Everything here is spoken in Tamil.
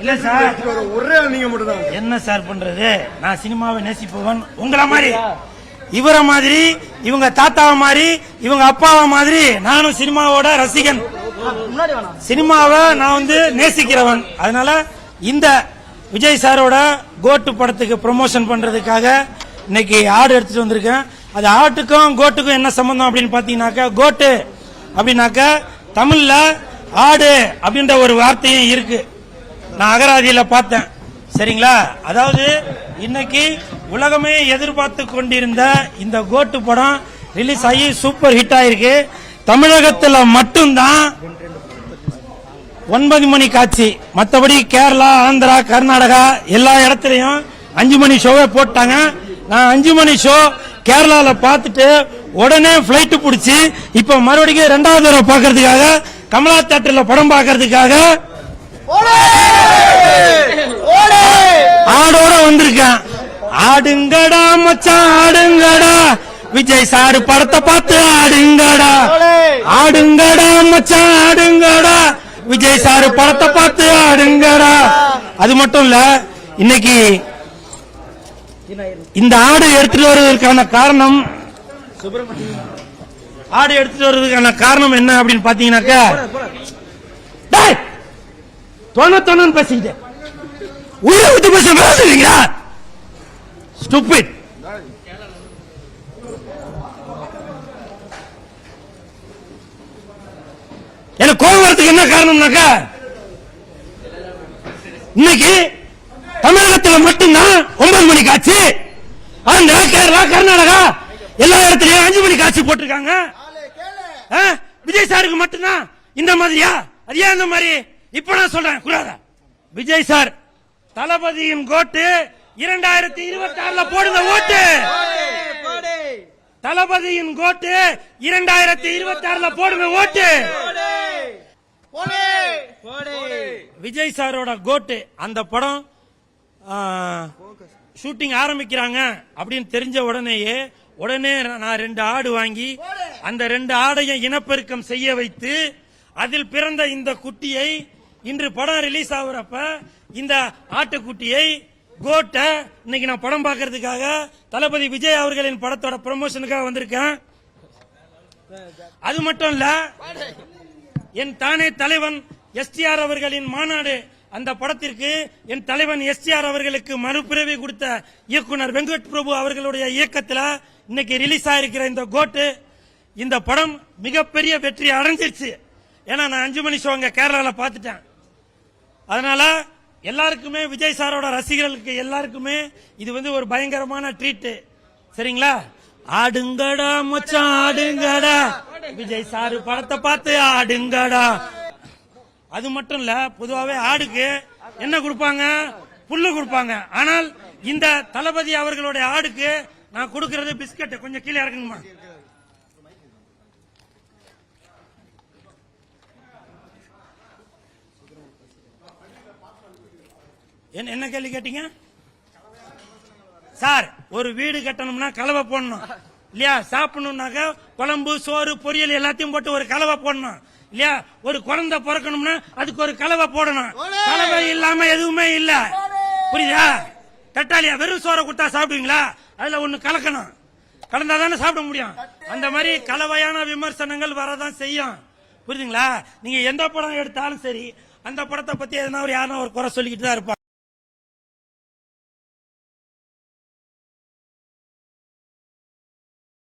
இல்ல சார், ஒரே நீங்க மட்டும் என்ன சார் பண்றது? நான் சினிமாவை நேசிப்பவன். உங்கள மாதிரி இவரை மாதிரி இவங்க தாத்தாவை மாதிரி இவங்க அப்பாவை மாதிரி நானும் சினிமாவோட ரசிகன். சினிமாவை நான் நேசிக்கிறவன். அதனால இந்த விஜய் சாரோட கோட்டு படத்துக்கு ப்ரமோஷன் பண்றதுக்காக இன்னைக்கு ஆடு எடுத்துட்டு வந்திருக்கேன். அது ஆட்டுக்கும் கோட்டுக்கும் என்ன சம்பந்தம் அப்படின்னு பாத்தீங்கன்னாக்கா, கோட்டு அப்படின்னாக்கா தமிழ்ல ஆடு அப்படின்ற ஒரு வார்த்தையும் இருக்கு. நான் அகராதியில பார்த்தேன். சரிங்களா? அதாவது இன்னைக்கு உலகமே எதிர்பார்த்து கொண்டிருந்த இந்த கோட்டு படம் ரிலீஸ் ஆகி சூப்பர் ஹிட் ஆயிருக்கு. தமிழகத்தில் மட்டும்தான் 9 மணி காட்சி. மற்றபடி கேரளா, ஆந்திரா, கர்நாடகா எல்லா இடத்துலயும் 5 மணி ஷோவே போட்டாங்க. நான் 5 மணி ஷோ கேரளால பார்த்துட்டு உடனே பிளைட் பிடிச்சி இப்ப மறுபடியும் 2வது தடவை பாக்கிறதுக்காக கமலா தியேட்டர்ல படம் பாக்கிறதுக்காக ஆடோட வந்திருக்கேன். ஆடுங்கடா மச்சான் ஆடுங்கடா, விஜய் சாரு படத்தை பார்த்து ஆடுங்கடா. ஆடுங்கடா மச்சான் ஆடுங்கடா, விஜய் சாரு படத்தை பார்த்து ஆடுங்கடா. அது மட்டும் இல்ல, இன்னைக்கு இந்த ஆடு எடுத்துட்டு வருவதற்கான காரணம் என்ன அப்படின்னு பாத்தீங்கன்னாக்கா, தோணு பேசிக்கிட்டு உயிரை விட்டு பேசுறீங்களா? ஸ்டூபிட். எனக்கு கோபம் வரதுக்கு என்ன காரணம்னாக்கா, இன்னைக்கு தமிழகத்தில் மட்டும்தான் 9 மணி காட்சி. ஆந்திரா, கேரளா, கர்நாடகா எல்லா இடத்துலயும் 5 மணி காட்சி போட்டிருக்காங்க. விஜய் சாருக்கு மட்டும்தான் இந்த மாதிரியா? அது ஏன் இந்த மாதிரி? இப்ப நான் சொல்றேன், கூடாதா? விஜய் சார் தளபதியின் கோட்டு 2026 போடுங்க ஓட்டு. தளபதியின் கோட்டு 2026 போடுங்க ஓட்டு. விஜய் சாரோட கோட்டு அந்த படம் ஷூட்டிங் ஆரம்பிக்கிறாங்க அப்படின்னு தெரிஞ்ச உடனே நான் 2 ஆடு வாங்கி அந்த 2 ஆடையும் இனப்பெருக்கம் செய்ய வைத்து அதில் பிறந்த இந்த குட்டியை இன்று படம் ரிலீஸ் ஆகுறப்ப இந்த ஆட்டுக்குட்டியை கோட்டை இன்னைக்கு நான் படம் பார்க்கறதுக்காக தளபதி விஜய் அவர்களின் படத்தோட ப்ரமோஷனுக்காக வந்திருக்கேன். அது மட்டும் இல்ல, என் தானே தலைவன் எஸ்டிஆர் அவர்களின் மாநாடு அந்த படத்திற்கு என் தலைவன் எஸ்டிஆர் அவர்களுக்கு மறுபிறவி கொடுத்த இயக்குனர் வெங்கட் பிரபு அவர்களுடைய இயக்கத்தில் இன்னைக்கு ரிலீஸ் ஆயிருக்கிற இந்த கோட்டு, இந்த படம் மிகப்பெரிய வெற்றி அடைஞ்சிருச்சு. ஏன்னா நான் 5 மணி ஷோ அங்க கேரளால பாத்துட்டேன். அதனால எல்லாருக்குமே, விஜய் சாரோட ரசிகர்களுக்கு எல்லாருக்குமே இது ஒரு பயங்கரமான ட்ரீட். சரிங்களா? ஆடுங்கடா மச்சான் ஆடுங்கடா, விஜய் சாரு படத்தை பார்த்து ஆடுங்கடா. அது மட்டும் இல்ல, பொதுவாகவே ஆடுக்கு என்ன கொடுப்பாங்க? புல்லு கொடுப்பாங்க. ஆனால் இந்த தளபதி அவர்களுடைய ஆடுக்கு நான் கொடுக்கிறது பிஸ்கட். கொஞ்சம் கீழே இறக்கணுமா? என்ன கேள்வி கேட்டீங்க சார்? ஒரு வீடு கட்டணும்னா கலவை போடணும் இல்லையா? சாப்பிடணும்னாக்க குழம்பு, சோறு, பொரியல் எல்லாத்தையும் போட்டு ஒரு கலவை போடணும் இல்லையா? ஒரு குழந்தை பிறக்கணும்னா அதுக்கு ஒரு கலவை போடணும். கலவை இல்லாம எதுவுமே இல்ல. புரியுதா? தட்டாளியா வெறும் சோறை கொடுத்தா சாப்பிடுவீங்களா? அதுல ஒண்ணு கலக்கணும். கலந்தாதானே சாப்பிட முடியும். அந்த மாதிரி கலவையான விமர்சனங்கள் வரதான் செய்யும். புரியுதுங்களா? நீங்க எந்த படம் எடுத்தாலும் சரி, அந்த படத்தை பத்தி எதனா யாரும் ஒரு குறை சொல்லிக்கிட்டு தான் இருப்பாங்க.